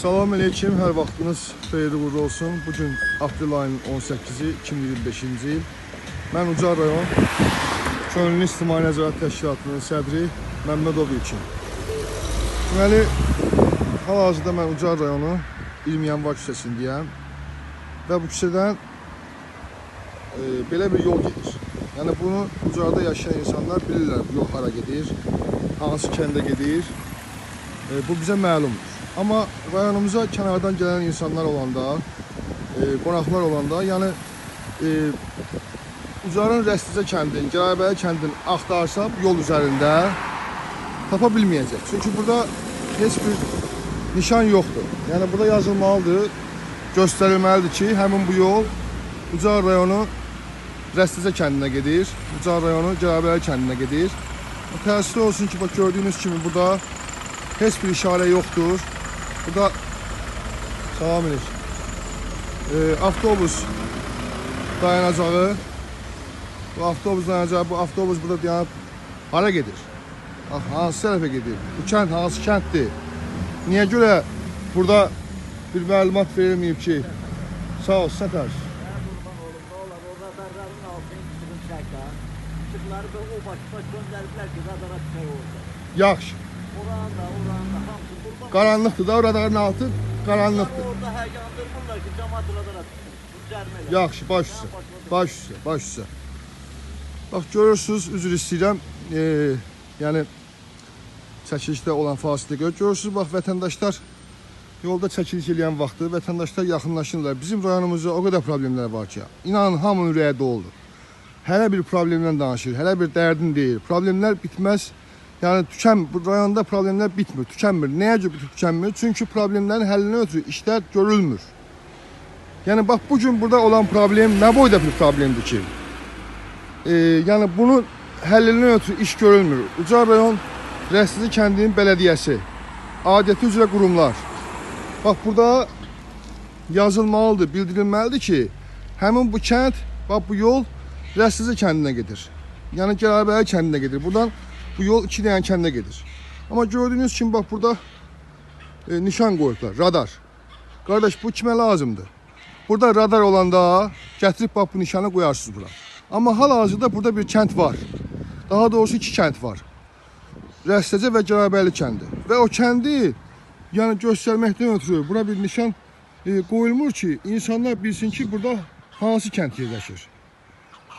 Salam aleyküm, hər vaxtınız xeyirli uğurlu olsun. Bugün aprel ayının 18-i 2025-ci il. Mən Ucar rayon Könüllü İctimai Nəzarət Təşkilatının sədri Məmmədoviçim. Deməli, hal-hazırda mən Ucar rayonu 20 yanvar küçəsindəyəm və bu küçədən belə bir yol gedir. Yəni bunu Ucarda yaşayan insanlar bilirlər, bu yol hara gedir, hansı kəndə gedir. Bu bizə məlumdur. Amma rayonumuza kənardan gələn insanlar olanda, qonaqlar olanda, yəni Ucarın Rəsticə kəndin, Gəraybəli kəndin axtarsa yol üzərində tapa bilməyəcək. Çünki burada heç bir nişan yoxdur. Yəni burada yazılmalıdır, göstərilməlidir ki, həmin bu yol Ucar rayonu Rəsticə kəndinə gedir, Ucar rayonu Gəraybəli kəndinə gedir. Təəssüf olsun ki, bax gördüyünüz kimi burada heç bir işarə yoxdur. Burada salam edir. Avtobus dayanacağı. Bu avtobus dayanacağı, bu avtobus burada dayanıb hara gedir? Hansı tərəfə gedir? Bu kənd hansı kənddir? Niyə görə burada bir məlumat verilməyib ki? Sağ ol, Sətər. Yaxşı. Qaranlıqdır da, oraların altı qaranlıqdır. Orada hər yandırmırlar ki, cəmaat radara cərmələr. Yaxşı, baş üstə. Bax, görürsünüz, üzr istəyirəm, yəni çəkilişdə olan fasilə görürsünüz, bax, vətəndaşlar yolda çəkiliş edən vaxtı vətəndaşlar yaxınlaşırlar. Bizim rayonumuzda o qədər problemlər var ki, inanın, hamının ürəyi doludur. Hələ bir problemdən danışır, hələ bir dərdin deyil. Problemlər bitməz. Yəni, bu rayonda problemlər bitmir, tükənmir. Nəyə görə tükənmir? Çünki problemlərin həllinə ötürü işlər görülmür. Yəni, bax, bugün burada olan problem nə boyda bir problemdir ki? Yəni, bunun həllinə ötürü iş görülmür. Ucar rayon Rəsticə kəndinin bələdiyyəsi, adəti üzrə qurumlar. Bax, burada yazılmalıdır, bildirilməlidir ki, həmin bu kənd, bax, bu yol Rəsticə kəndinə gedir. Yəni, Gəraybəli kəndinə gedir. Buradan bu yol 2 dənə kəndə gedir. Amma gördüyünüz kimi, bax, burada nişan qoyublar, radar. Qardaş, bu kimə lazımdır? Burada radar olanda gətirib, bax, bu nişanı qoyarsınız bura. Amma hal-hazırda burada bir kənd var. Daha doğrusu 2 kənd var. Rəsticə və Gəraybəli kəndi. Və o kəndi, yəni, göstərməkdən ötürü bura bir nişan qoyulmur ki, insanlar bilsin ki, burada hansı kənd yerləşir.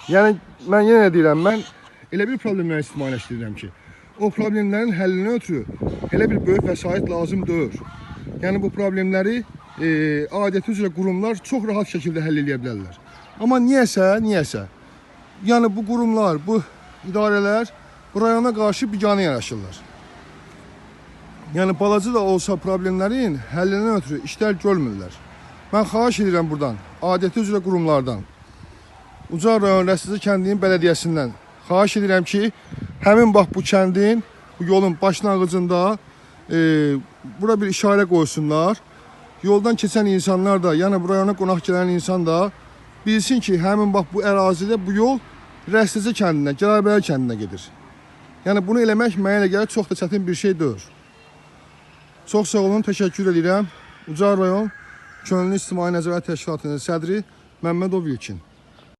Yəni, mən yenə deyirəm, mən elə bir problemləri istismarləşdirirəm ki, o problemlərin həllinə ötürü elə bir böyük vəsait lazım deyil. Yəni, bu problemləri adəti üzrə qurumlar çox rahat şəkildə həll edə bilərlər. Amma niyəsə, yəni bu qurumlar, bu idarələr bu rayona qarşı biganə yanaşırlar. Yəni, balaca da olsa problemlərin həllinə ötürü işlər görmürlər. Mən xahiş edirəm buradan, adəti üzrə qurumlardan, Ucar rayon Rəsticə kəndinin bələdiyyəsindən xahiş edirəm ki, həmin bax bu kəndin, bu yolun başlanğıcında bura bir işarə qoysunlar. Yoldan keçən insanlar da, yəni bu rayona qonaq gələn insan da bilsin ki, həmin bax bu ərazidə bu yol Rəsticə kəndinə, Gəraybəli kəndinə gedir. Yəni bunu eləmək mənə elə gəlir çox da çətin bir şey deyil. Çox sağ olun, təşəkkür edirəm. Ucar rayon Könüllü İctimai Nəzarət Təşkilatının sədri Məmmədoviçim.